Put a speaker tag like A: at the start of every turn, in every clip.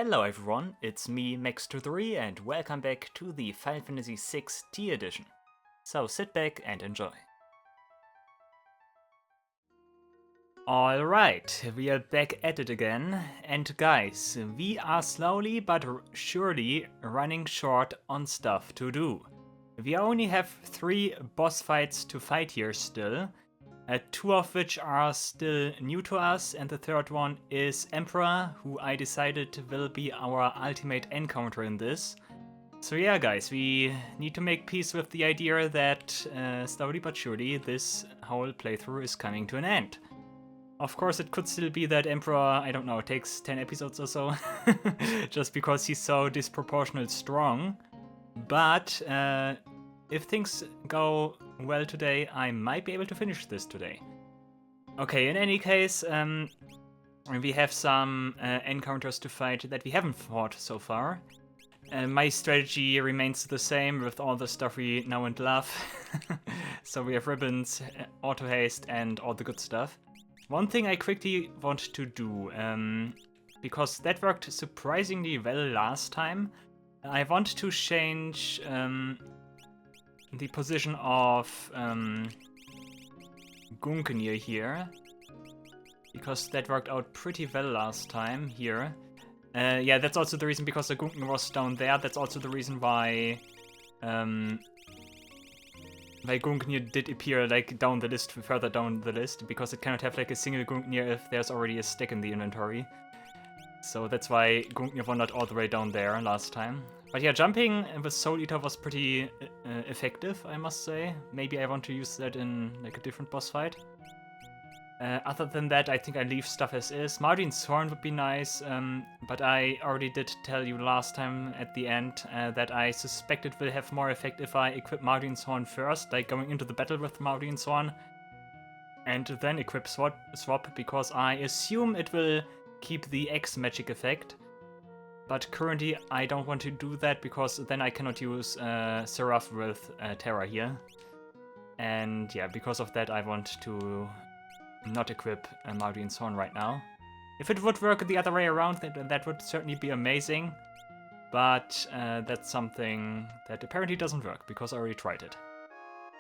A: Hello everyone, it's me Max23 and welcome back to the Final Fantasy VI Tea Edition. So sit back and enjoy. Alright, we are back at it again, and guys, we are slowly but surely running short on stuff to do. We only have 3 boss fights to fight here still, 2 of which are still new to us, and the third one is Emperor, who I decided will be our ultimate encounter in this. So yeah guys, we need to make peace with the idea that slowly but surely this whole playthrough is coming to an end. Of course it could still be that Emperor, I don't know, takes 10 episodes or so, just because he's so disproportionate strong. But if things go well today, I might be able to finish this today. Okay, in any case, we have some encounters to fight that we haven't fought so far. My strategy remains the same with all the stuff we know and love. So we have ribbons, auto haste, and all the good stuff. One thing I quickly want to do, because that worked surprisingly well last time, I want to change the position of Gungnir here, because that worked out pretty well last time here. Yeah, that's also the reason because the Gungnir was down there. That's also the reason why Gungnir did appear like down the list, further down the list, because it cannot have like a single Gungnir if there's already a stack in the inventory. So that's why Gungnir wandered all the way down there last time. But yeah, jumping with Soul Eater was pretty effective, I must say. Maybe I want to use that in like a different boss fight. Other than that, I think I leave stuff as is. Mardin's Horn would be nice, but I already did tell you last time at the end that I suspect it will have more effect if I equip Mardin's Horn first, like going into the battle with Mardin's Horn, and then equip Swap, because I assume it will keep the X magic effect. But currently I don't want to do that because then I cannot use Seraph with Terra here. And yeah, because of that I want to not equip Mardin's Horn right now. If it would work the other way around, that would certainly be amazing. But that's something that apparently doesn't work because I already tried it.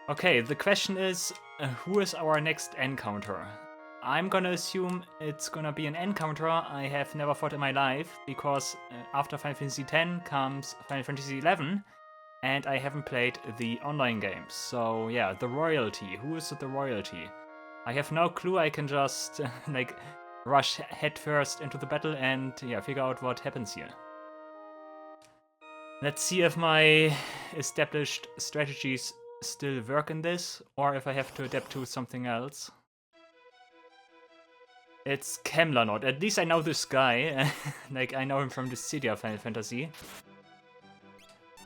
A: Okay, the question is, who is our next encounter? I'm gonna assume it's gonna be an encounter I have never fought in my life, because after Final Fantasy X comes Final Fantasy XI, and I haven't played the online games. So yeah, the royalty. Who is the royalty? I have no clue. I can just like rush headfirst into the battle and yeah, figure out what happens here. Let's see if my established strategies still work in this, or if I have to adapt to something else. It's Kam'lanaut. At least I know this guy. Like, I know him from the city of Final Fantasy.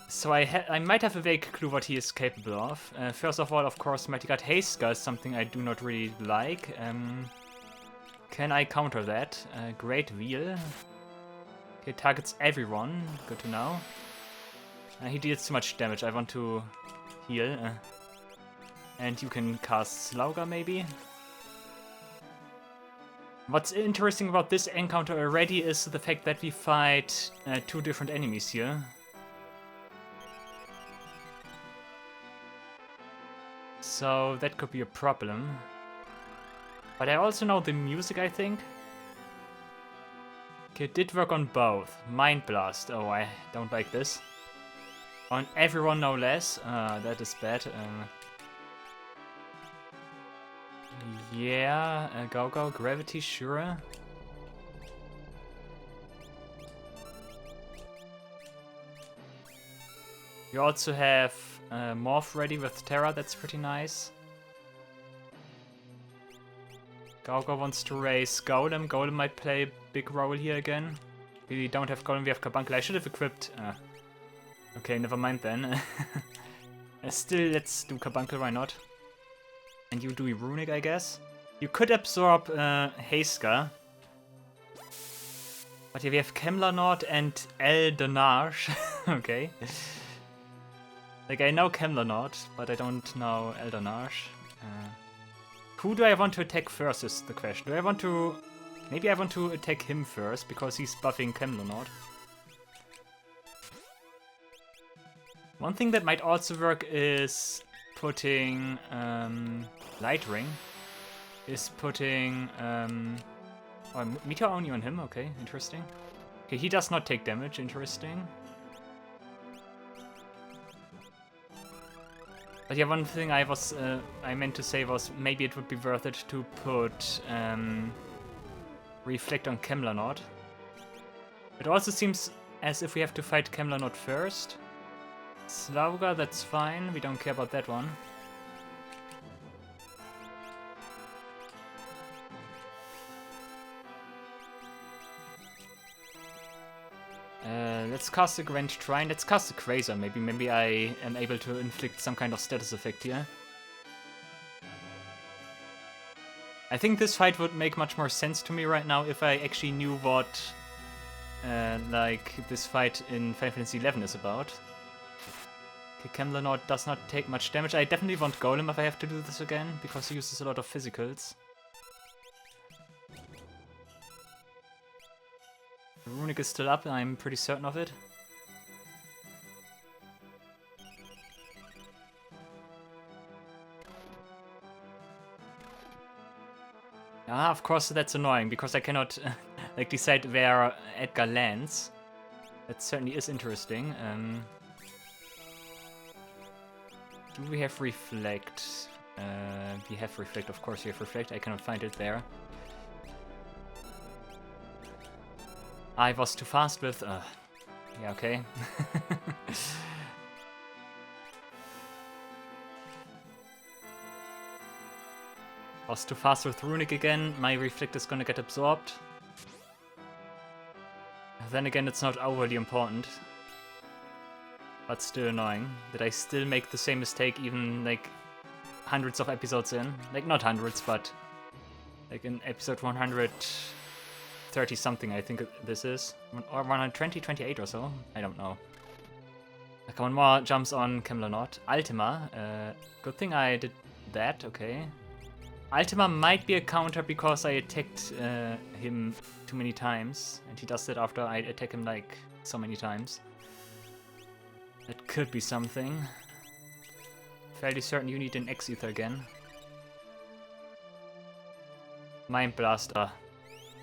A: So I might have a vague clue what he is capable of. First of all, of course, Mighty God Heiska is something I do not really like. Can I counter that? Great Wheel. Okay, targets everyone. Good to know. He deals too much damage. I want to heal. And you can cast Slaughter, maybe? What's interesting about this encounter already is the fact that we fight 2 different enemies here. So that could be a problem. But I also know the music, I think. Okay, it did work on both. Mind Blast. Oh, I don't like this. On everyone, no less. That is bad. Yeah, go, Gravity, sure. You also have Morph ready with Terra, that's pretty nice. Gauga wants to raise Golem. Golem might play a big role here again. We don't have Golem, we have Carbuncle. I should have equipped... okay, never mind then. Still, let's do Carbuncle, why not? And you do Runic, I guess. You could absorb Heiska. But here we have Kam'lanaut and Eald'narche. Okay. Like, I know Kam'lanaut, but I don't know Eald'narche. Who do I want to attack first is the question. Do I want to Maybe I want to attack him first, because he's buffing Kam'lanaut. One thing that might also work is putting Light Ring. Is putting Meteor only on him, okay, interesting. Okay, he does not take damage, interesting. But yeah, one thing I meant to say was maybe it would be worth it to put Reflect on Kam'lanaut. It also seems as if we have to fight Kam'lanaut first. Slauga, that's fine, we don't care about that one. Let's cast a Grand Trine. Let's cast a Quasar, maybe. Maybe I am able to inflict some kind of status effect here. I think this fight would make much more sense to me right now if I actually knew what like this fight in Final Fantasy XI is about. Okay, Kam'lanaut does not take much damage. I definitely want Golem if I have to do this again, because he uses a lot of physicals. Runic is still up, I'm pretty certain of it. Ah, of course that's annoying, because I cannot like decide where Edgar lands. That certainly is interesting. Do we have Reflect? We have Reflect, of course we have Reflect, I cannot find it there. I was too fast with... yeah, okay. Was too fast with Runic again, my Reflect is gonna get absorbed. Then again, it's not overly important. But still annoying that I still make the same mistake even, like, hundreds of episodes in. Like, not hundreds, but... like in episode 130 something, I think this is. Or 120, 28 or so. I don't know. Come on, more jumps on Kam'lanaut. Ultima. Good thing I did that, okay. Ultima might be a counter because I attacked him too many times. And he does that after I attack him like so many times. That could be something. Fairly certain you need an X-Ether again. Mind Blaster.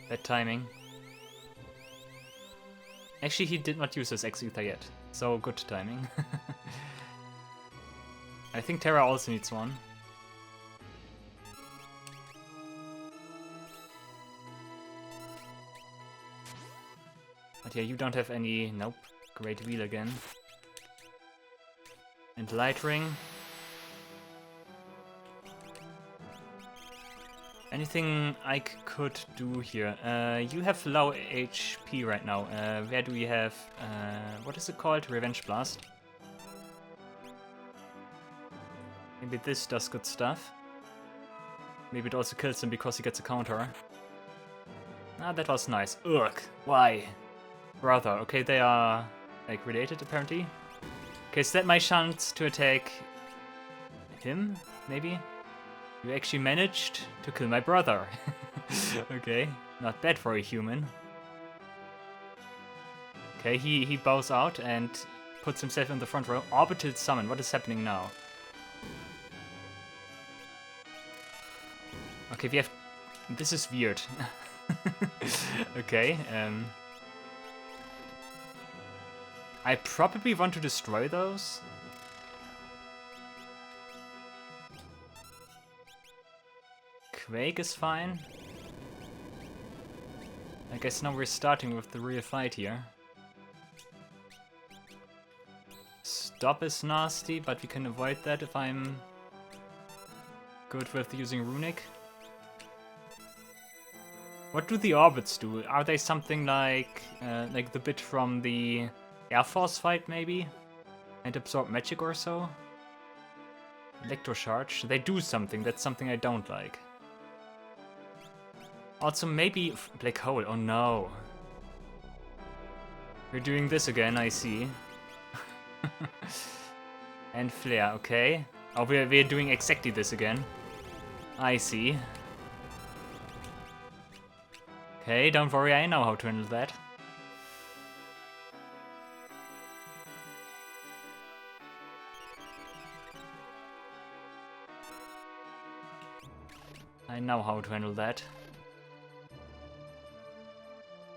A: Bad timing. Actually, he did not use his X-Ether yet. So, good timing. I think Terra also needs one. But yeah, you don't have any... Nope. Great Wheel again. And Light Ring. Anything I could do here? You have low HP right now. Where do we have... what is it called? Revenge Blast. Maybe this does good stuff. Maybe it also kills him because he gets a counter. Ah, that was nice. Ugh, why? Brother, okay, they are like related apparently. Okay, is that my chance to attack him, maybe? You actually managed to kill my brother. Okay, not bad for a human. Okay, he bows out and puts himself in the front row. Orbital Summon, what is happening now? Okay, we have... This is weird. Okay, I probably want to destroy those. Quake is fine. I guess now we're starting with the real fight here. Stop is nasty, but we can avoid that if I'm good with using Runic. What do the orbits do? Are they something like the bit from the Air Force fight, maybe? And absorb magic or so? Electrocharge. They do something. That's something I don't like. Also, maybe Black Hole. Oh no. We're doing this again, I see. And Flare, okay. Oh, we're doing exactly this again. I see. Okay, don't worry, I know how to handle that. I know how to handle that.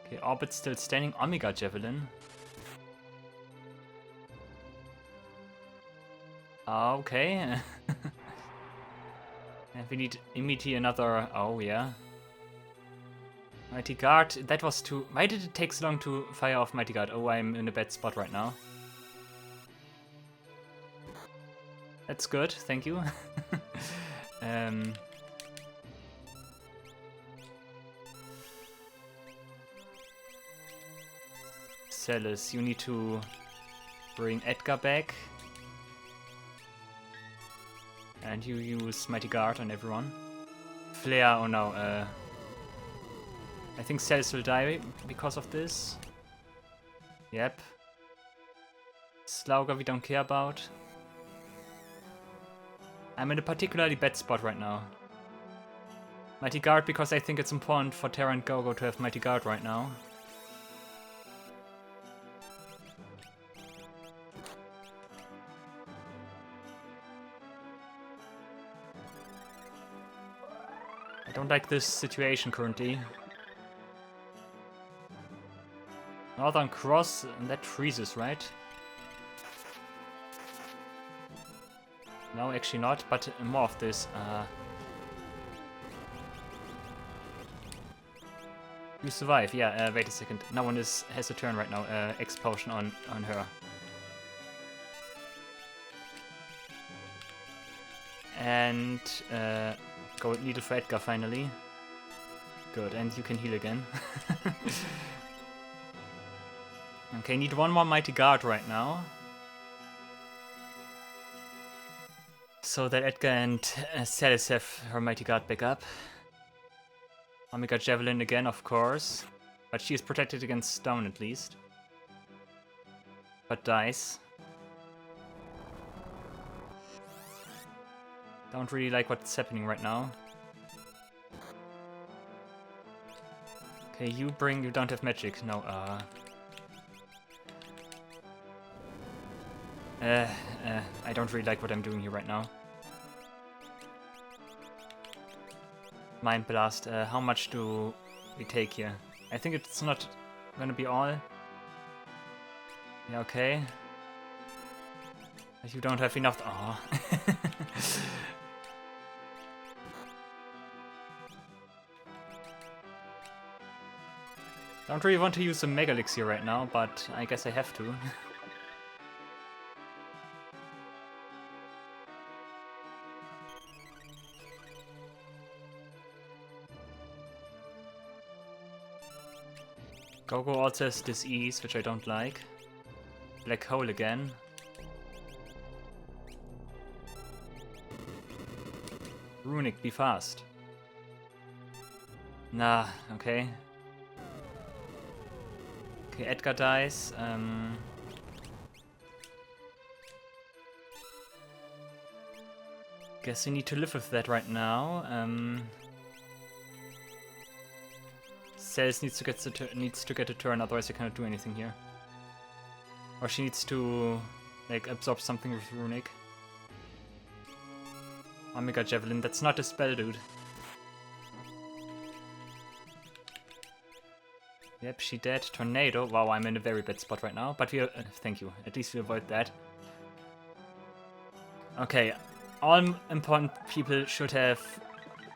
A: Okay, Orbit still standing. Omega Javelin. Okay. And we need immediately another... Oh, yeah. Mighty Guard. That was too... Why did it take so long to fire off Mighty Guard? Oh, I'm in a bad spot right now. That's good, thank you. Celis, you need to bring Edgar back. And you use Mighty Guard on everyone. Flare, oh no, I think Celis will die because of this. Yep. Slaughter we don't care about. I'm in a particularly bad spot right now. Mighty Guard because I think it's important for Terra and Gogo to have Mighty Guard right now. I don't like this situation currently. Northern Cross, and that freezes, right? No, actually not, but more of this. You survive, yeah, wait a second. No one has a turn right now. X potion on her. And gold needle for Edgar finally. Good, and you can heal again. Okay, need one more Mighty Guard right now. So that Edgar and Celis have her Mighty Guard back up. Omega Javelin again, of course. But she is protected against stone at least. But dies. Don't really like what's happening right now. Okay, you don't have magic. No, I don't really like what I'm doing here right now. Mind Blast, how much do we take here? I think it's not gonna be all. Yeah, okay. You don't have enough. Oh. Don't really want to use a Mega Elixir right now, but I guess I have to. Gogo also has Disease, which I don't like. Black Hole again. Runic, be fast. Nah, okay. Okay, Edgar dies. Guess we need to live with that right now. Celis needs to get a turn, otherwise I cannot do anything here. Or she needs to like absorb something with Runic. Omega Javelin, that's not a spell, dude. Yep, she dead. Tornado. Wow, I'm in a very bad spot right now. But we thank you. At least we avoid that. Okay, all important people should have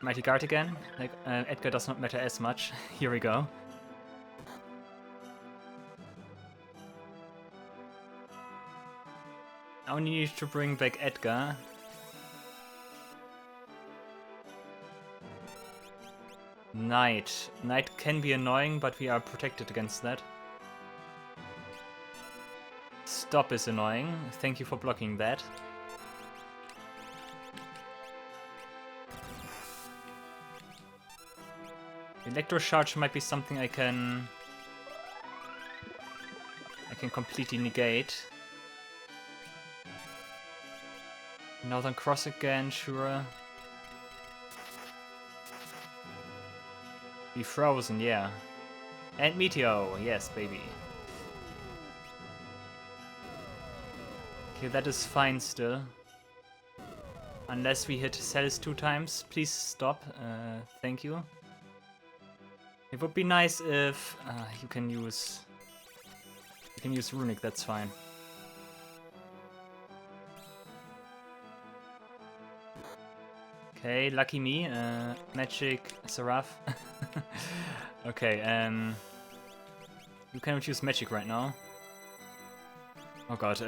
A: Mighty Guard again. Like, Edgar does not matter as much. Here we go. I only need to bring back Edgar. Knight. Knight can be annoying, but we are protected against that. Stop is annoying. Thank you for blocking that. Electrocharge might be something I can completely negate. Northern Cross again, sure. Be frozen, yeah. And Meteor, yes, baby. Okay, that is fine still. Unless we hit cells 2 times. Please stop. Thank you. It would be nice if you can use Runic, that's fine. Okay, lucky me. Magic Seraph. Okay, you cannot use magic right now. Oh god.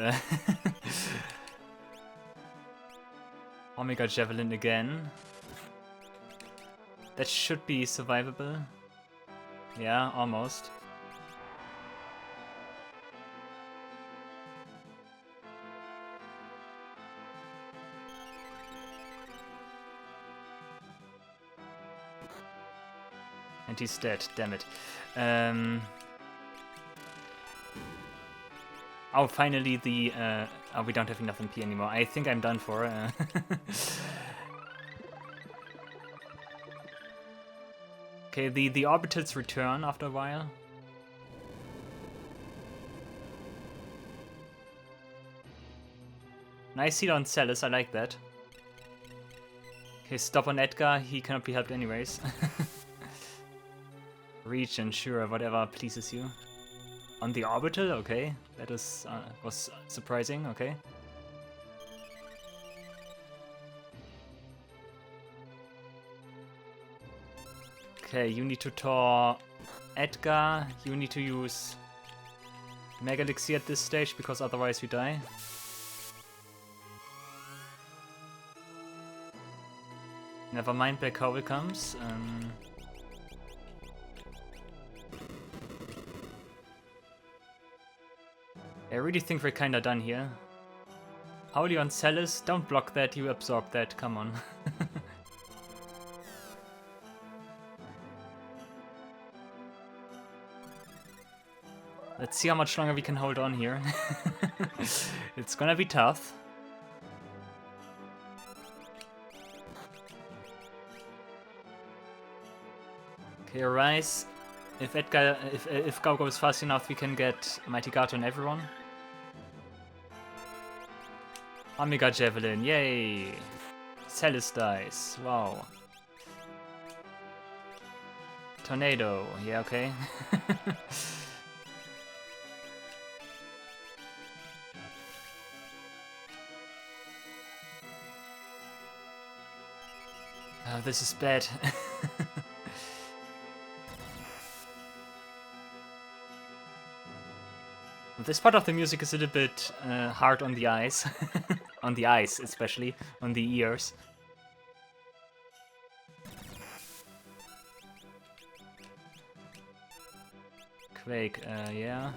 A: Omega Javelin again. That should be survivable. Yeah, almost. And he's dead, damn it. Oh, finally the... oh, we don't have enough MP anymore. I think I'm done for. Okay, the orbitals return after a while. Nice heal on Celis, I like that. Okay, stop on Edgar, he cannot be helped anyways. Regen, sure, whatever pleases you. On the orbital, okay. That is was surprising, okay. Okay, you need to Tor Edgar, you need to use Mega Elixir at this stage, because otherwise we die. Never mind, Black Hole comes. I really think we're kinda done here. Howdy on Celis, don't block that, you absorb that, come on. Let's see how much longer we can hold on here. It's gonna be tough. Okay, Rise. If Edgar, if Gao goes fast enough, we can get Mighty Guard on everyone. Omega Javelin, yay! Celis dies, wow. Tornado, yeah, okay. Oh, this is bad. This part of the music is a little bit hard on the eyes. On the eyes, especially. On the ears. Quake, yeah.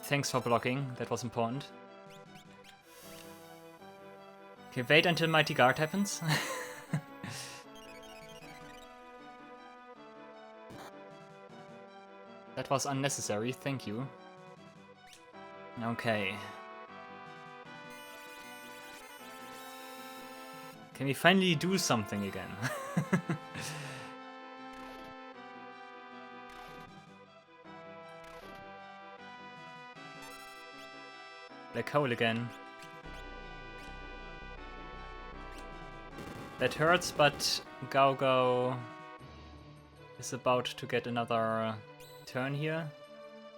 A: Thanks for blocking, that was important. Okay, wait until Mighty Guard happens. That was unnecessary, thank you. Okay. Can we finally do something again? Black hole again. That hurts, but Gao is about to get another turn here.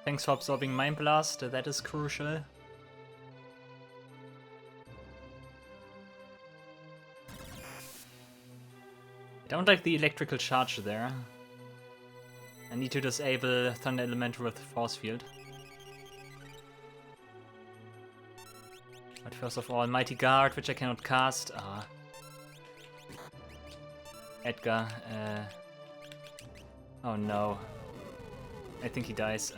A: Thanks for absorbing Mind Blast, that is crucial. I don't like the electrical charge there. I need to disable Thunder Elemental with Force Field. But first of all, Mighty Guard, which I cannot cast. Edgar, oh no. I think he dies.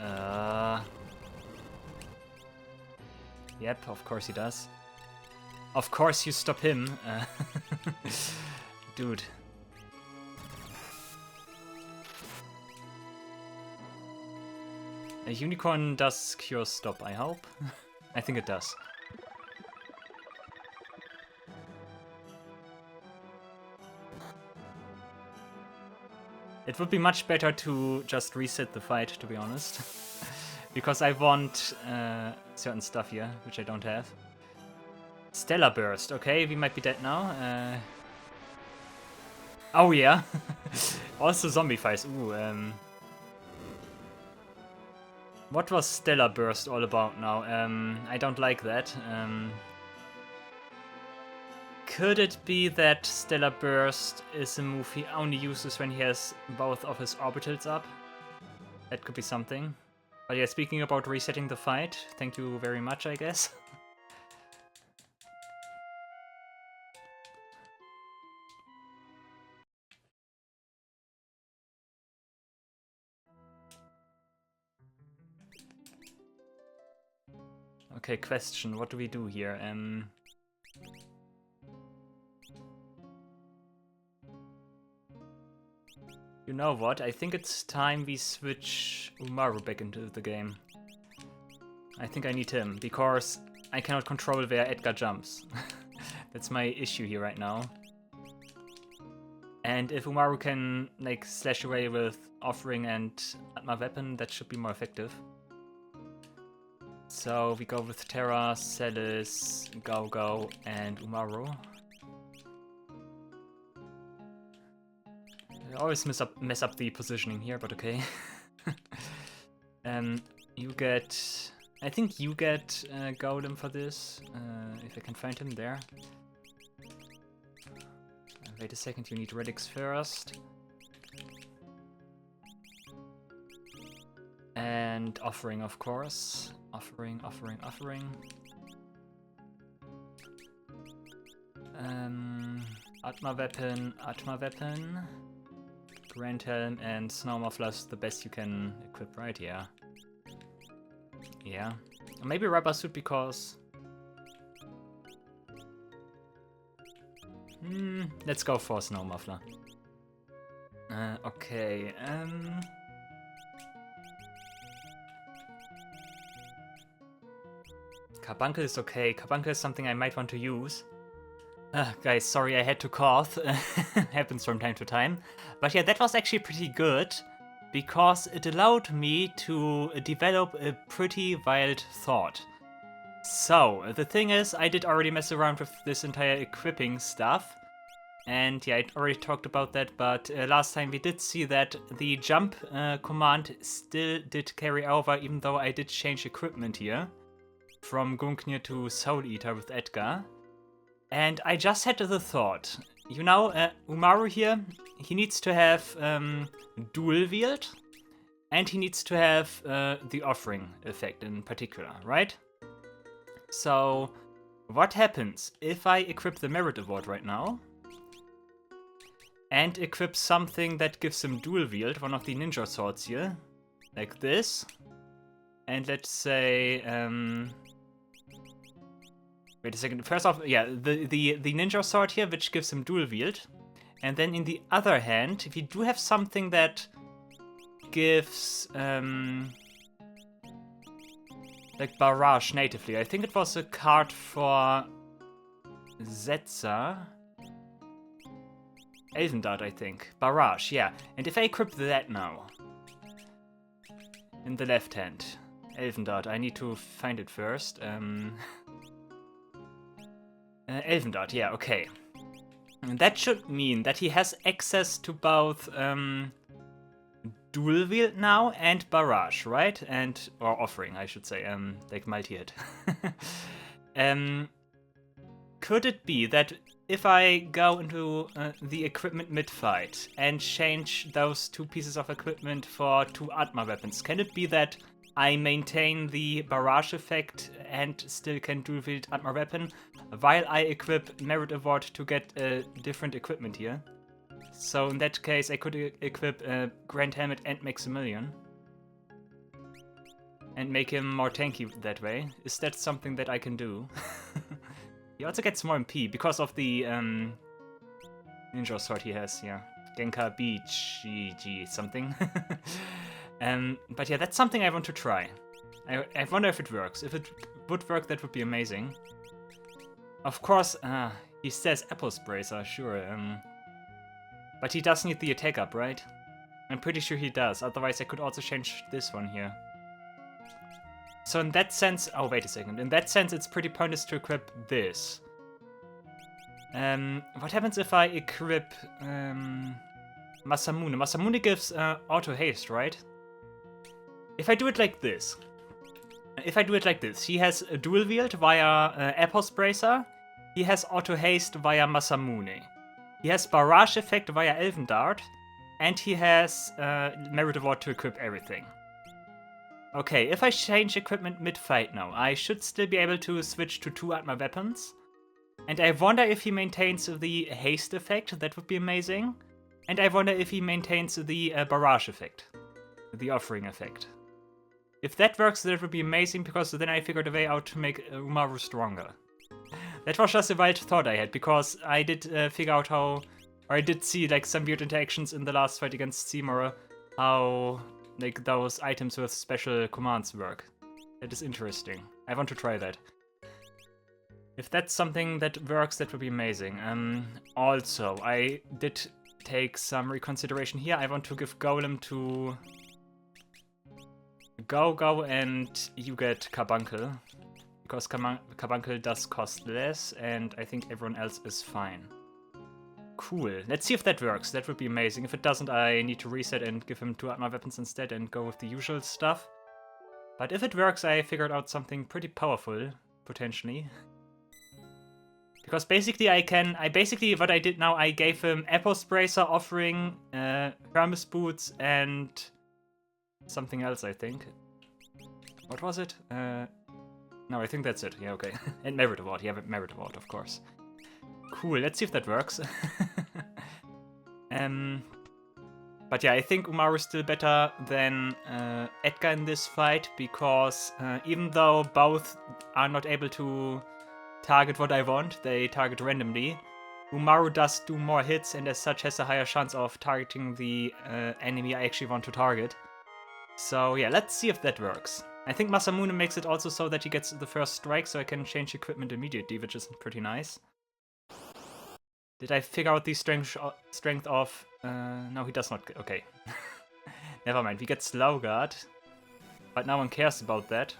A: Yep, of course he does. Of course you stop him. Dude. A unicorn does cure stop, I hope. I think it does. It would be much better to just reset the fight, to be honest. Because I want certain stuff here, which I don't have. Stellar Burst, okay, we might be dead now. Oh yeah. Also zombie fights, ooh. What was Stellar Burst all about now? I don't like that. Could it be that Stellar Burst is a move he only uses when he has both of his orbitals up? That could be something. But yeah, speaking about resetting the fight, thank you very much, I guess. Okay, question, what do we do here? You know what? I think it's time we switch Umaru back into the game. I think I need him, because I cannot control where Edgar jumps. That's my issue here right now. And if Umaru can, like, slash away with Offering and Atma Weapon, that should be more effective. So we go with Terra, Celis, Go, and Umaru. I always mess up the positioning here, but okay. You get... I think you get Golem for this, if I can find him there. Wait a second, you need relics first. And Offering, of course. Offering. Atma Weapon. Grand Helm and Snow Muffler's the best you can equip, right? Yeah. Yeah. Maybe Rubber Suit because... let's go for Snow Muffler. Okay, Carbuncle is okay. Carbuncle is something I might want to use. Guys, sorry I had to cough. Happens from time to time. But yeah, that was actually pretty good, because it allowed me to develop a pretty wild thought. So, the thing is, I did already mess around with this entire equipping stuff. And yeah, I already talked about that, but last time we did see that the jump command still did carry over, even though I did change equipment here. From Gungnir to Soul Eater with Edgar. And I just had the thought, you know, Umaru here, he needs to have dual wield, and he needs to have the Offering effect in particular, right? So, what happens if I equip the Merit Award right now, and equip something that gives him dual wield, one of the ninja swords here, like this, and let's say, wait a second. First off, yeah, the ninja sword here, which gives him dual wield. And then in the other hand, if you do have something that gives like barrage natively. I think it was a card for Zetsa. Elvendart, I think. Barrage, yeah. And if I equip that now in the left hand, Elvendart, I need to find it first. Elvendart, yeah, okay. And that should mean that he has access to both dual wield now and barrage, right? Or Offering, I should say, like multi-hit. Could it be that if I go into the equipment mid-fight and change those two pieces of equipment for two Atma weapons, can it be that I maintain the barrage effect and still can dual wield Atma weapon while I equip Merit Award to get different equipment here? So in that case I could equip Grand Helmet and Maximilian and make him more tanky that way. Is that something that I can do? He also gets more MP because of the ninja sword he has, yeah. Genka Beach GG something. But yeah, that's something I want to try. I wonder if it works. If it would work, that would be amazing. Of course, he says Apple Bracer, sure. But he does need the attack up, right? I'm pretty sure he does, otherwise I could also change this one here. So in that sense... Oh, wait a second. In that sense, it's pretty pointless to equip this. What happens if I equip Masamune? Masamune gives auto haste, right? If I do it like this. He has a dual wield via Epos Bracer. He has auto haste via Masamune. He has barrage effect via Elven Dart. And he has Merit Award to equip everything. Okay, if I change equipment mid-fight now, I should still be able to switch to 2 Atma weapons. And I wonder if he maintains the haste effect, that would be amazing. And I wonder if he maintains the barrage effect, the offering effect. If that works, that would be amazing, because then I figured a way out to make Umaru stronger. That was just a wild thought I had, because I did figure out how... Or I did see like some weird interactions in the last fight against Seymour, how like those items with special commands work. That is interesting. I want to try that. If that's something that works, that would be amazing. Also, I did take some reconsideration here. I want to give Golem to Go, and you get Carbuncle. Because Carbuncle does cost less, and I think everyone else is fine. Cool. Let's see if that works. That would be amazing. If it doesn't, I need to reset and give him 2 Atma weapons instead and go with the usual stuff. But if it works, I figured out something pretty powerful, potentially. Because basically what I did now, I gave him Epos Bracer, Offering, Hermes Boots, and something else, I think. What was it? No, I think that's it. Yeah, okay. And Merit Award. Yeah, Merit Award, of course. Cool, let's see if that works. But yeah, I think Umaru is still better than Edgar in this fight, because even though both are not able to target what I want, they target randomly, Umaru does do more hits and as such has a higher chance of targeting the enemy I actually want to target. So yeah, let's see if that works. I think Masamune makes it also so that he gets the first strike, so I can change equipment immediately, which is pretty nice. Did I figure out the strength of... no, he does not... Okay. Never mind, we get Slow Guard. But no one cares about that.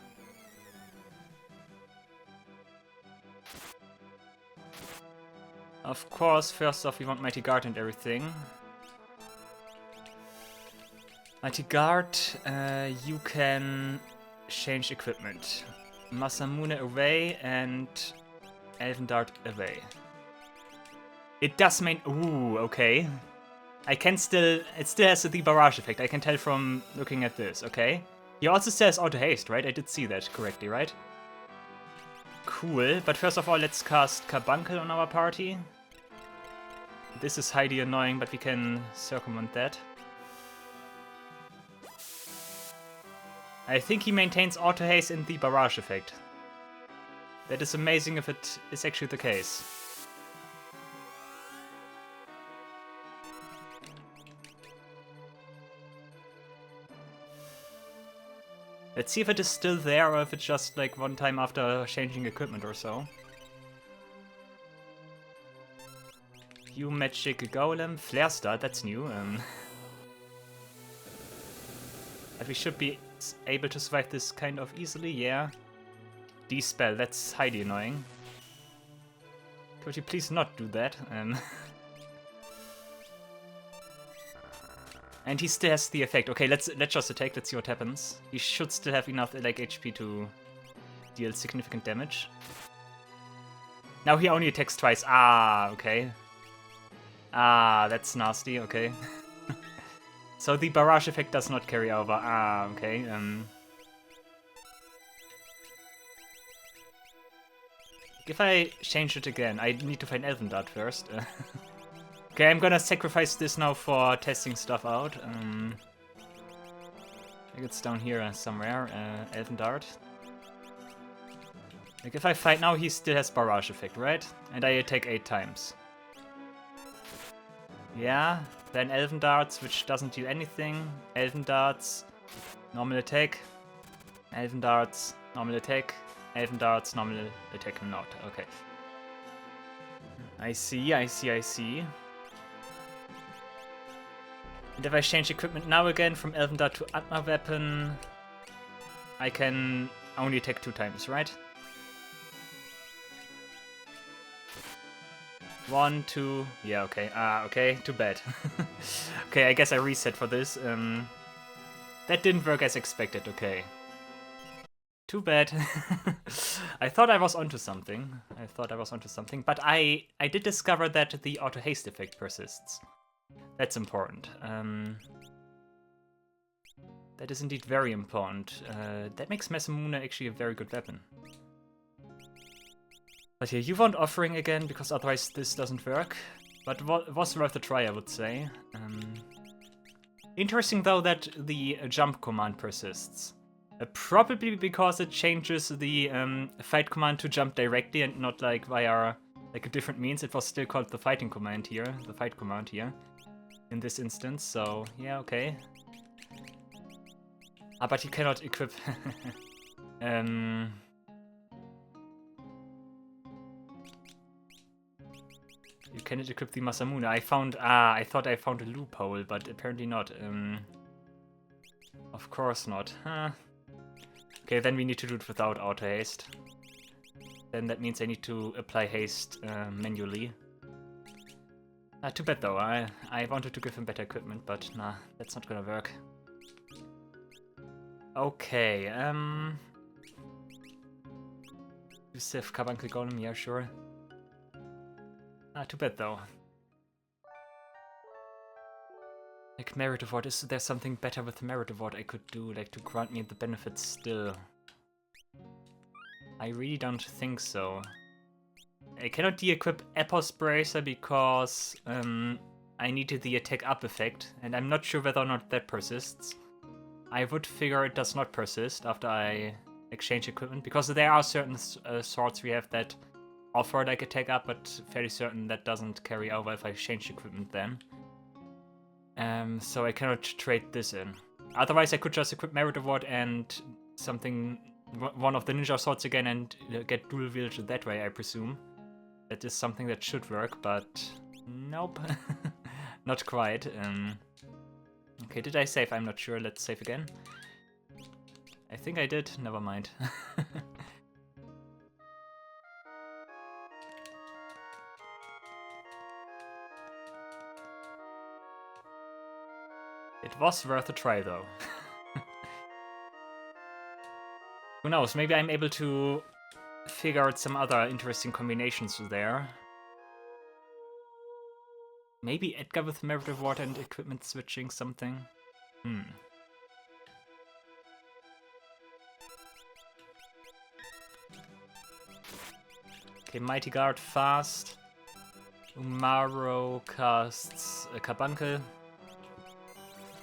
A: Of course, first off we want Mighty Guard and everything. Mighty Guard, you can change equipment. Masamune away and Elven Dart away. It does main... Ooh, okay. I can still... It still has the barrage effect, I can tell from looking at this, okay? He also says auto haste, right? I did see that correctly, right? Cool, but first of all, let's cast Carbuncle on our party. This is highly annoying, but we can circumvent that. I think he maintains auto haste and the barrage effect. That is amazing if it is actually the case. Let's see if it is still there or if it's just like one time after changing equipment or so. You Magic Golem, Flare Star, that's new. But we should be able to survive this kind of easily, yeah. D-Spell, that's highly annoying. Could you please not do that? And he still has the effect. Okay, let's just attack, let's see what happens. He should still have enough like HP to deal significant damage. Now he only attacks twice. Ah, okay. Ah, that's nasty, okay. So the barrage effect does not carry over. Ah, okay. If I change it again, I need to find Elven Dart first. Okay, I'm gonna sacrifice this now for testing stuff out. I think it's down here somewhere, Elven Dart. Like, if I fight now, he still has barrage effect, right? And I attack 8 times. Yeah, then Elven Darts, which doesn't deal anything. Elven Darts, normal attack. Elven Darts, normal attack. Elven darts, normal attack, not. Okay. I see. And if I change equipment now again from Elven Dart to Atma Weapon, I can only attack 2 times, right? 1, 2, yeah, okay. Okay, too bad. Okay, I guess I reset for this. That didn't work as expected, okay. Too bad. I thought I was onto something. But I did discover that the auto haste effect persists. That's important. That is indeed very important. That makes Masamune actually a very good weapon. But yeah, you want offering again, because otherwise this doesn't work. But it was worth a try, I would say. Interesting though that the jump command persists. Probably because it changes the fight command to jump directly and not like via like a different means. It was still called the fighting command here, the fight command here, in this instance. So yeah, okay. But you cannot equip. You cannot equip the Masamune. I thought I found a loophole, but apparently not. Of course not. Huh. Okay, then we need to do it without auto haste. Then that means I need to apply haste manually. Too bad though. I wanted to give him better equipment, but nah, that's not gonna work. Okay, Yusuf Carbuncle Golem, yeah, sure. Too bad though. Like Merit Award, is there something better with Merit Award I could do, like to grant me the benefits still? I really don't think so. I cannot de-equip Epos Bracer because I needed the attack up effect, and I'm not sure whether or not that persists. I would figure it does not persist after I exchange equipment, because there are certain swords we have that offer like attack up, but fairly certain that doesn't carry over if I change equipment then. So I cannot trade this in. Otherwise I could just equip Merit Award and one of the ninja swords again and get dual wield that way, I presume. That is something that should work, but nope. Not quite. Okay, did I save? I'm not sure. Let's save again. I think I did. Never mind. It was worth a try, though. Who knows? Maybe I'm able to figure out some other interesting combinations there. Maybe Edgar with Merit Award and equipment switching something? Okay, Mighty Guard fast. Umaro casts a Carbuncle.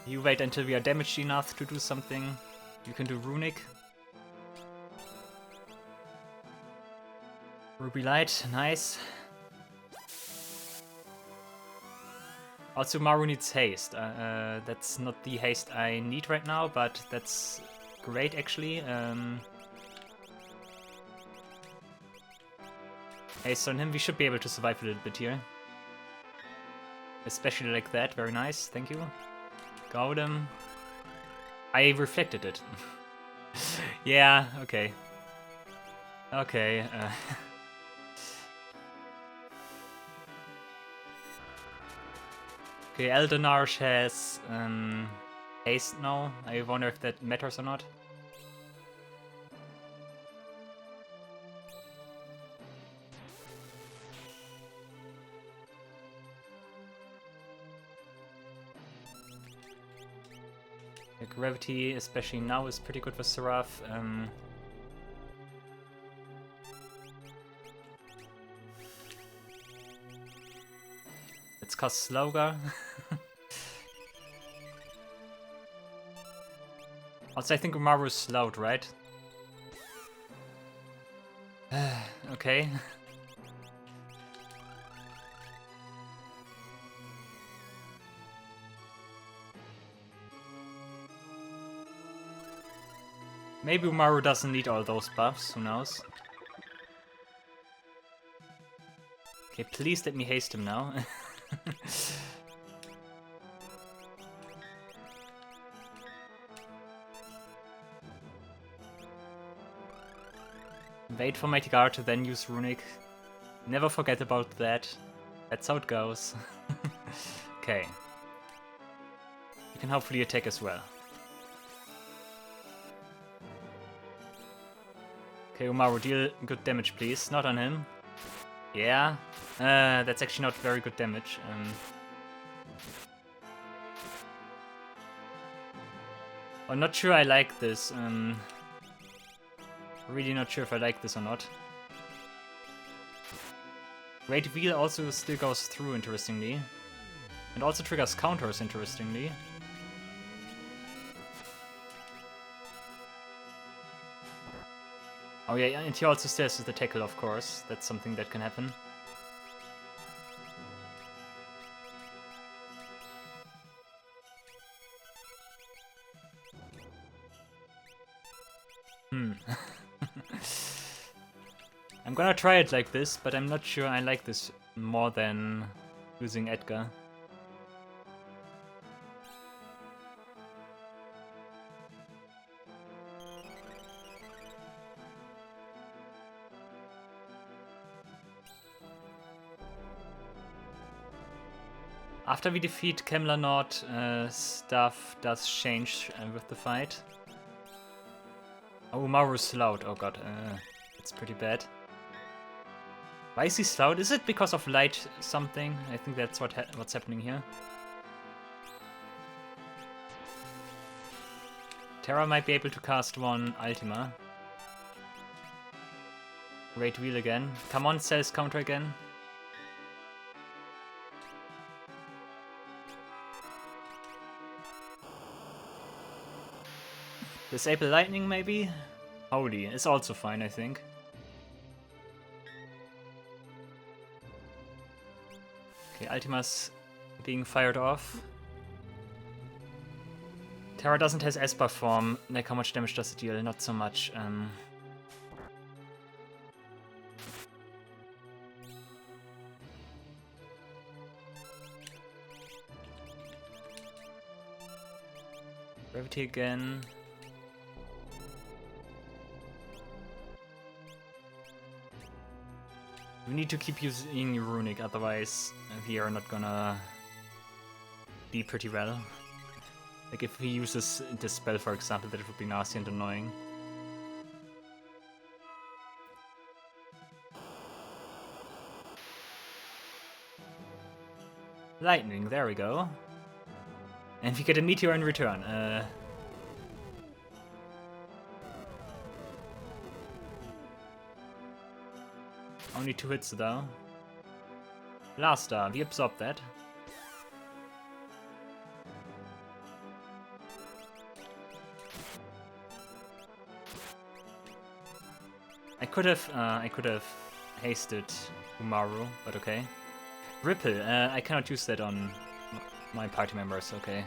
A: You wait until we are damaged enough to do something. You can do Runic. Ruby Light, nice. Also, Maru needs haste. That's not the haste I need right now, but that's great actually. Haste on him, we should be able to survive a little bit here. Especially like that, very nice, thank you. Got him. I reflected it. Yeah, okay. Okay, Okay, Eald'narche has haste now. I wonder if that matters or not. The gravity, especially now, is pretty good with Seraph. Let's cast Slaughter. Also, I think Umaru is slowed, right? Okay. Maybe Umaru doesn't need all those buffs, who knows? Okay, please let me haste him now. Wait for my Tigar to then use Runic. Never forget about that. That's how it goes. Okay. You can hopefully attack as well. Okay, Umaru, deal good damage, please. Not on him. Yeah. That's actually not very good damage. I'm not sure I like this. Really not sure if I like this or not. Great Wheel also still goes through, interestingly. And also triggers counters, interestingly. Oh yeah, and he also still has the tackle, of course. That's something that can happen. I'm gonna try it like this, but I'm not sure I like this more than using Edgar. After we defeat Kam'lanaut, stuff does change with the fight. Oh, Umaru's Slout. Oh god, it's pretty bad. Why is he Slout? Is it because of light something? I think that's what's happening here. Terra might be able to cast one Ultima. Great Wheel again. Come on, Cell's counter again. Disable Lightning, maybe? Holy is also fine, I think. Okay, Ultima's being fired off. Terra doesn't have Esper form. Like, how much damage does it deal? Not so much. Gravity again. We need to keep using Runic, otherwise we are not gonna be pretty well. Like if he uses this spell, for example, that would be nasty and annoying. Lightning, there we go. And we get a meteor in return. Only 2 hits though. Blaster, we absorb that. I could have hasted Umaru, but okay. Ripple, I cannot use that on my party members, okay.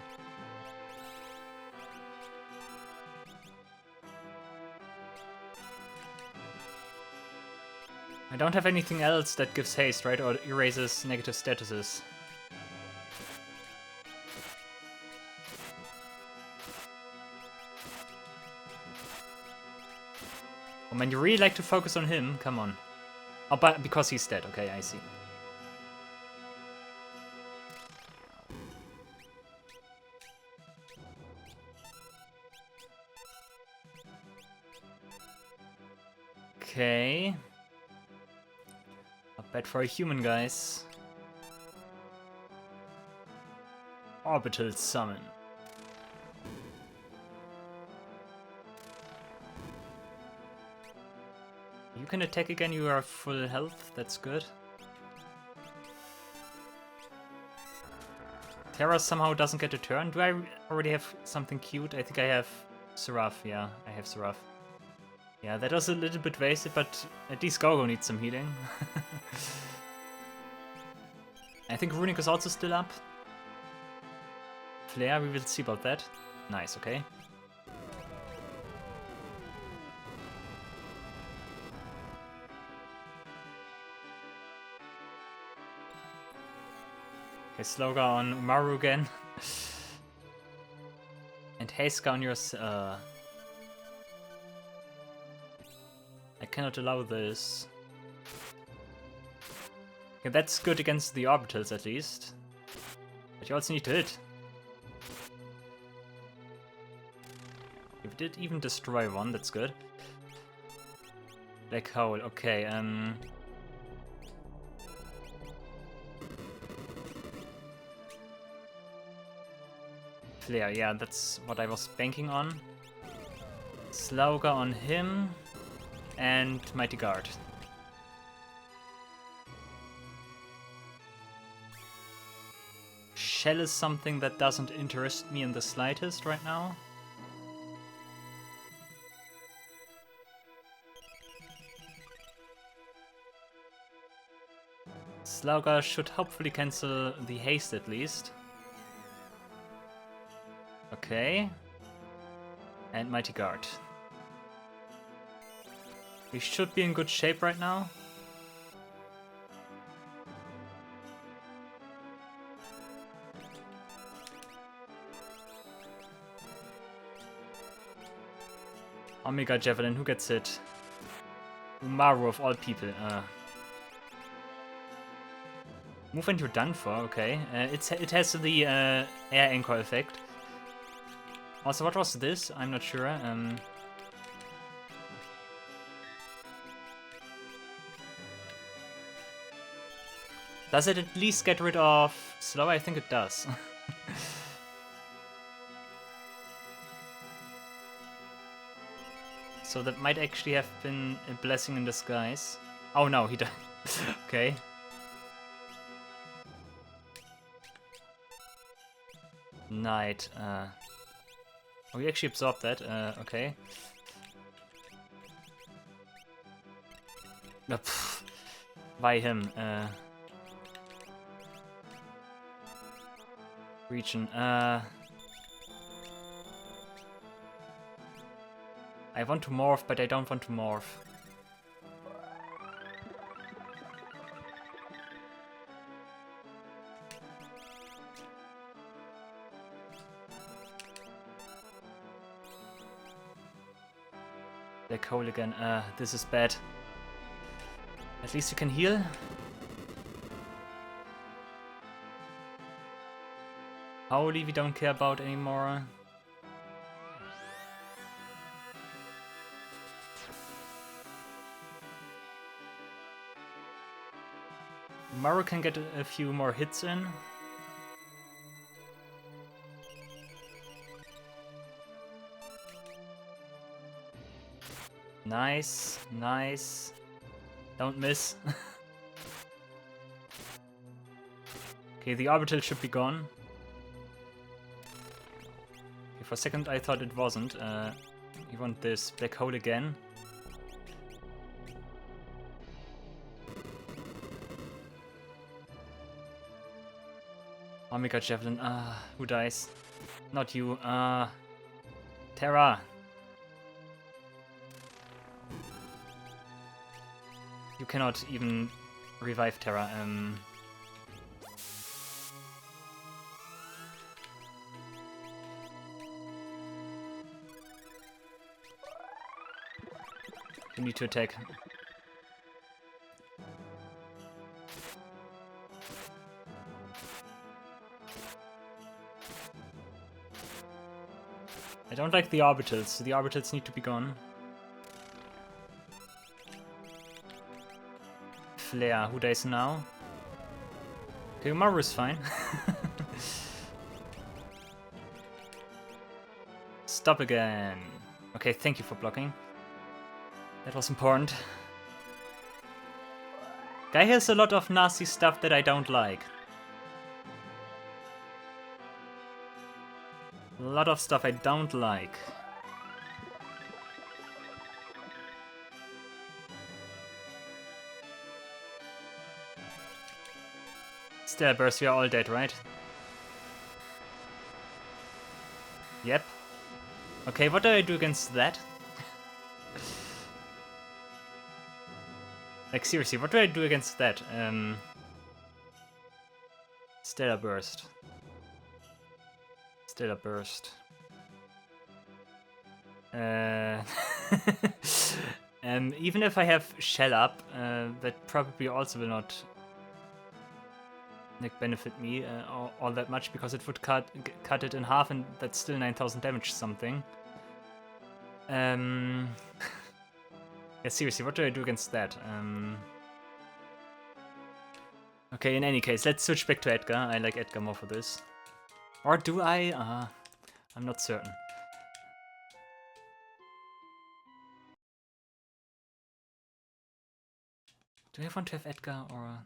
A: I don't have anything else that gives haste, right? Or erases negative statuses. Oh man, you really like to focus on him? Come on. Oh, but because he's dead. Okay, I see. Okay. Not bad for a human, guys. Orbital Summon. You can attack again, you are full health, that's good. Terra somehow doesn't get a turn. Do I already have something cute? I think I have Seraph, yeah, I have Seraph. Yeah, that was a little bit wasted, but at least Gogo needs some healing. I think Runic is also still up. Flare, we will see about that. Nice, okay. Okay, Sloga on Umaru again. And Heiska on yours. I cannot allow this. Okay, that's good against the orbitals at least. But you also need to hit. You did even destroy one, that's good. Black hole, okay, Flare, yeah, that's what I was banking on. Slauga on him. And Mighty Guard. Shell is something that doesn't interest me in the slightest right now. Slauga should hopefully cancel the haste at least. Okay. And Mighty Guard. We should be in good shape right now. Omega Javelin, who gets hit? Umaru of all people. Move and you're done for, okay. It has the air anchor effect. Also, what was this? I'm not sure. Does it at least get rid of slow? I think it does. So that might actually have been a blessing in disguise. Oh no, he died. Okay. Knight. Oh, we actually absorbed that. Okay. Why him? Region. I want to morph, but I don't want to morph. Black hole again. This is bad. At least you can heal. Holy, we don't care about anymore. Maru can get a few more hits in. Nice, nice. Don't miss. Okay, the orbital should be gone. Okay, for a second I thought it wasn't. You want this black hole again. Omega Javelin, who dies? Not you, Terra. You cannot even revive Terra, You need to attack. I don't like the orbitals. The orbitals need to be gone. Flare, who dies now? Okay, Umaru is fine. Stop again. Okay, thank you for blocking. That was important. Guy has a lot of nasty stuff that I don't like. A lot of stuff I don't like. Still, Burst, we are all dead, right? Yep. Okay, what do I do against that? Like, seriously, what do I do against that? Stellar Burst. Stellar Burst. Even if I have Shell up, that probably also will not like benefit me all that much, because it would cut it in half, and that's still 9,000 damage something. Yeah, seriously, what do I do against that? Okay, in any case, let's switch back to Edgar. I like Edgar more for this. Or do I? I'm not certain. Do I want to have Edgar or...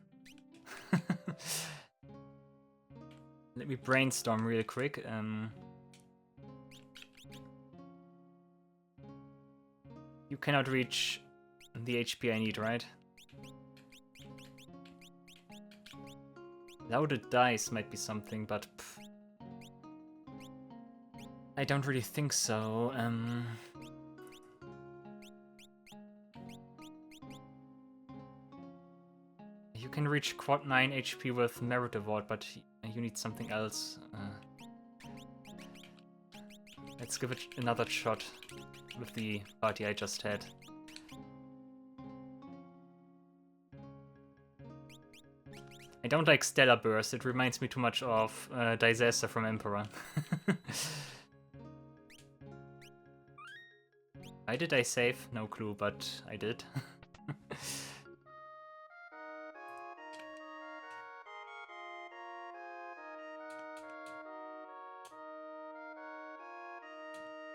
A: Let me brainstorm real quick. You cannot reach the HP I need, right? Loaded dice might be something, but... I don't really think so. You can reach quad 9 HP with Merit Award, but you need something else. Let's give it another shot with the party I just had. I don't like Stellar Burst, it reminds me too much of Disaster from Emperor. Why did I save? No clue, but I did.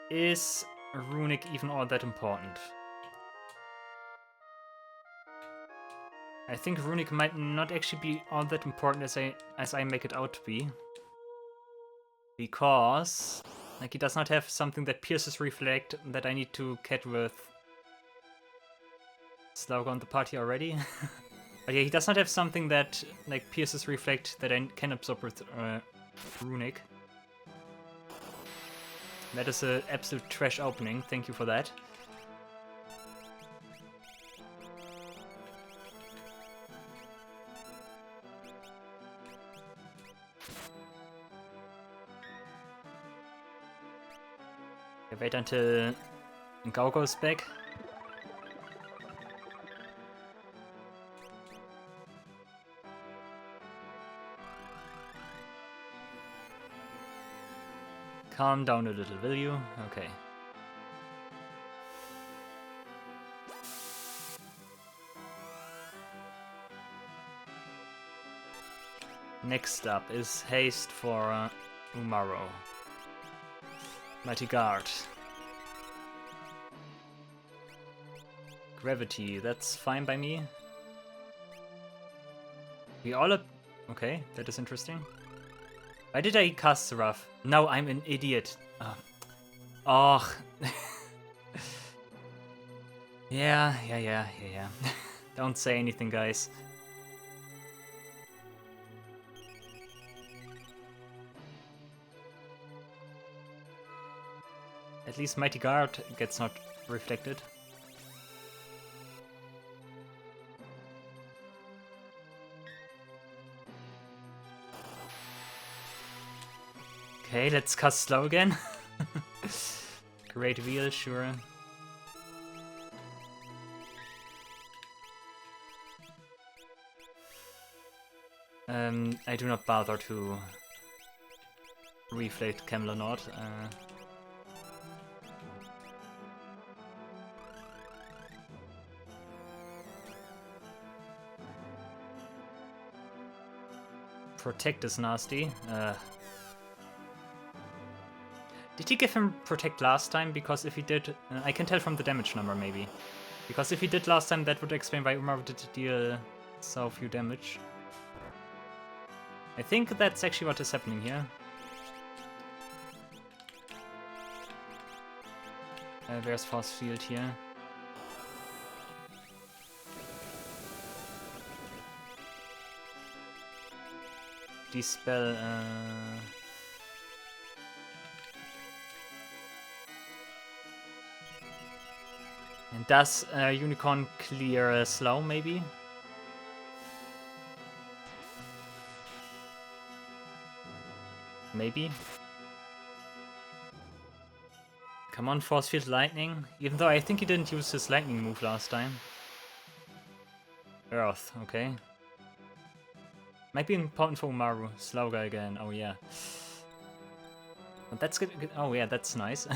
A: Is Runic even all that important? I think Runic might not actually be all that important as I make it out to be. Because like he does not have something that pierces Reflect that I need to cat with Slaughter on the party already. But yeah, he does not have something that like pierces Reflect that I can absorb with Runic. That is an absolute trash opening, thank you for that. Okay, wait until Gao goes back. Calm down a little, will you? Okay. Next up is Haste for Umaro. Mighty Guard. Gravity, that's fine by me. We all up. Okay, that is interesting. Why did I cast Seraph? No, I'm an idiot. Oh. Yeah. Don't say anything, guys. At least Mighty Guard gets not reflected. Okay, let's cast slow again. Great wheel, sure. I do not bother to reflect Kam'lanaut. Protect is nasty. Did he give him Protect last time? Because if he did, I can tell from the damage number maybe. Because if he did last time, that would explain why Umaro did deal so few damage. I think that's actually what is happening here. Where's Force Field here? Dispel, And does Unicorn clear slow, maybe? Maybe. Come on, Force Field Lightning. Even though I think he didn't use his lightning move last time. Earth, okay. Might be important for Umaru. Slow guy again, oh yeah. But that's good. Oh yeah, that's nice.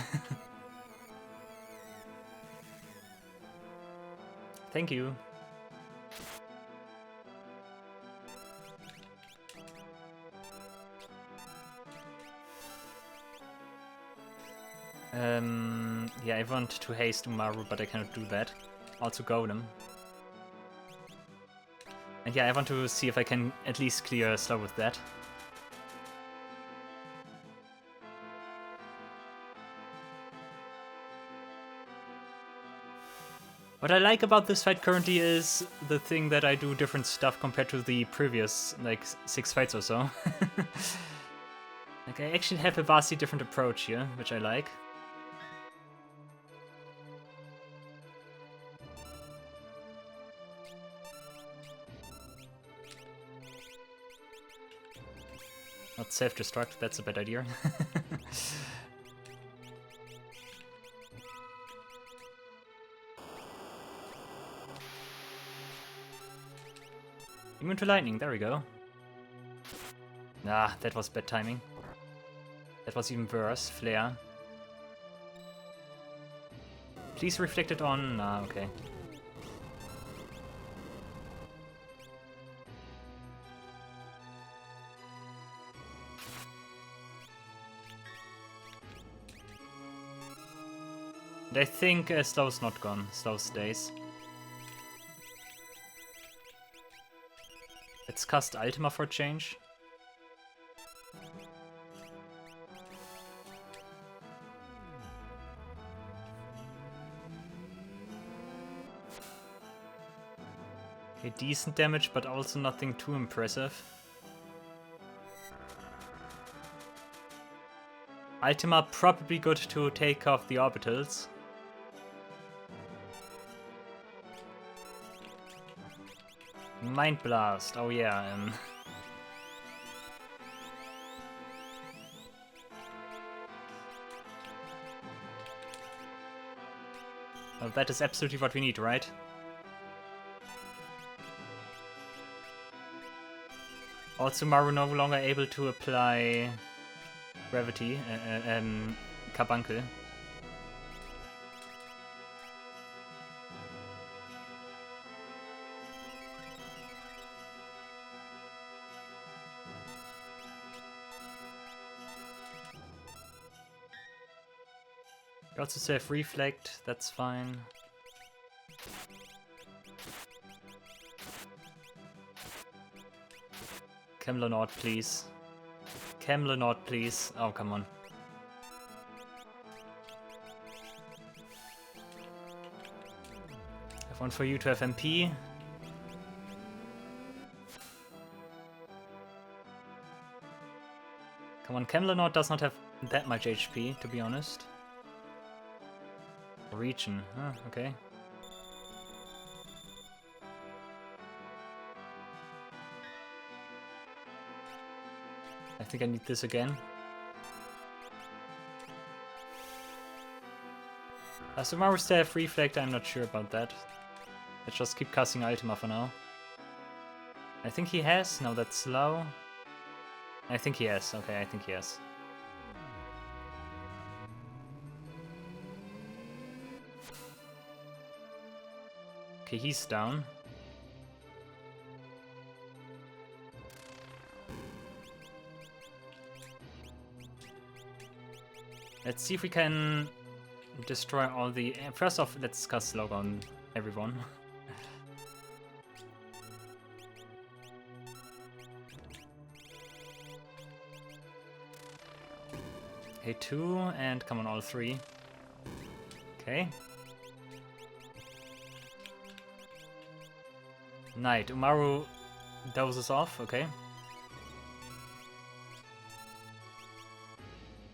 A: Thank you. Yeah, I want to haste Umaru, but I cannot do that. Also Golem. And yeah, I want to see if I can at least clear slow with that. What I like about this fight currently is the thing that I do different stuff compared to the previous, like, 6 fights or so. Like, I actually have a vastly different approach here, which I like. Not self-destruct, that's a bad idea. Immune to lightning, there we go. Nah, that was bad timing. That was even worse, flare. Please reflect it on... Nah, okay. And I think Slow's not gone. Slow stays. Let's cast Ultima for a change. Okay, decent damage, but also nothing too impressive. Ultima probably good to take off the orbitals. Mind Blast, oh yeah. Well, that is absolutely what we need, right? Also, Maru no longer able to apply gravity, Carbuncle. We also still have Reflect, that's fine. Kam'lanaut, please. Kam'lanaut, please. Oh, come on. I have one for you to have MP. Come on, Kam'lanaut does not have that much HP, to be honest. Region, huh, okay. I think I need this again. So Maru still have Reflect, I'm not sure about that. Let's just keep casting Ultima for now. I think he has, no that's slow. I think he has, okay, I think he has. Okay, he's down. Let's see if we can destroy all the... First off, let's cast Slog on everyone. Okay, 2, and come on, all 3. Okay. Knight. Umaru dozes off, okay.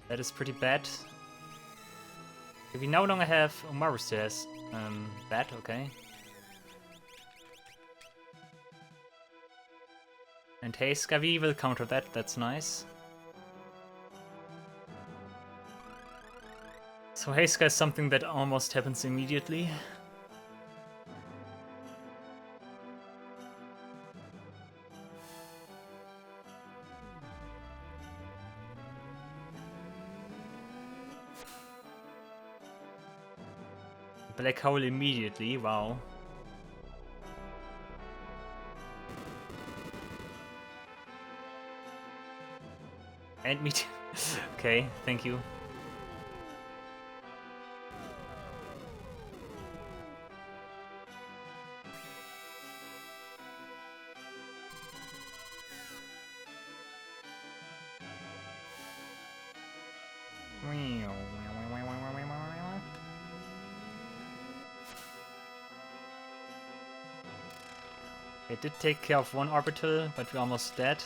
A: That is pretty bad. Okay, we no longer have Umaru still has that, okay. And hey, Skavi will counter that, that's nice. So haste is something that almost happens immediately. Black hole immediately, wow. And me too. Okay, thank you. It did take care of one orbital, but we're almost dead.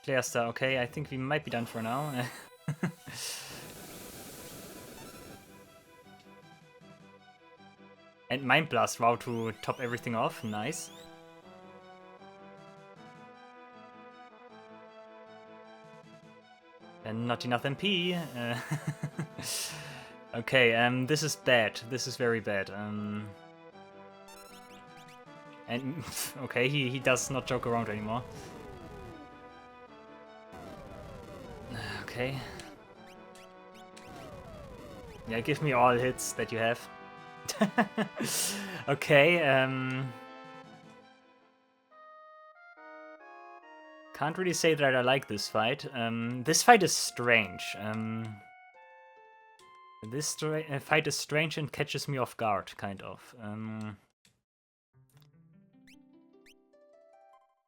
A: Player star, okay, I think we might be done for now. And Mind Blast, wow, to top everything off, nice. And not enough MP. Okay, this is bad. This is very bad. And okay, he does not joke around anymore. Okay. Yeah, give me all hits that you have. Okay, can't really say that I like this fight. This fight is strange. This fight is strange and catches me off guard, kind of.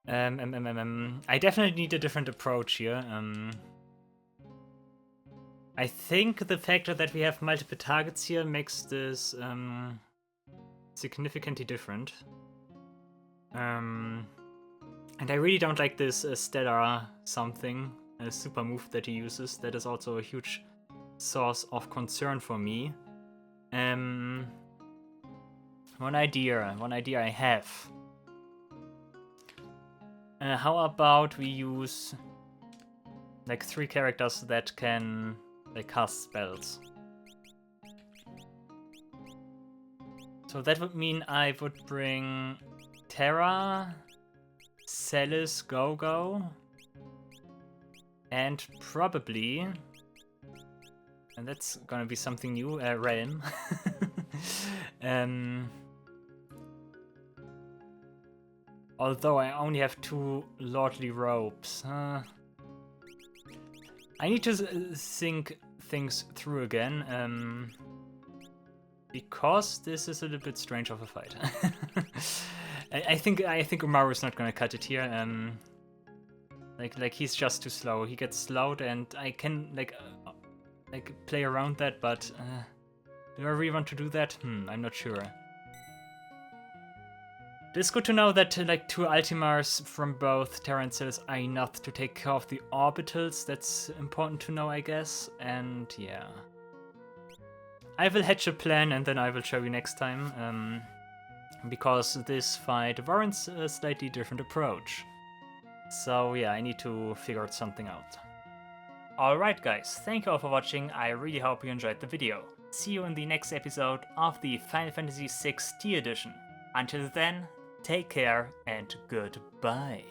A: I definitely need a different approach here. I think the fact that we have multiple targets here makes this significantly different. And I really don't like this stellar something, a super move that he uses. That is also a huge source of concern for me. One idea I have. How about we use like 3 characters that can like cast spells? So that would mean I would bring Terra, Celis, Go-Go, and probably, and that's gonna be something new, Realm. Although I only have 2 Lordly Robes. I need to think things through again, because this is a little bit strange of a fight. I think Umaru is not gonna cut it here. Like he's just too slow. He gets slowed, and I can like play around that, but do I really want to do that? I'm not sure. It's good to know that like 2 Ultimars from both Terra and Celis are enough to take care of the orbitals. That's important to know, I guess. And yeah, I will hatch a plan and then I will show you next time. Because this fight warrants a slightly different approach. So yeah, I need to figure out something out. Alright guys, thank you all for watching. I really hope you enjoyed the video. See you in the next episode of the Final Fantasy VI T Edition. Until then, take care and goodbye.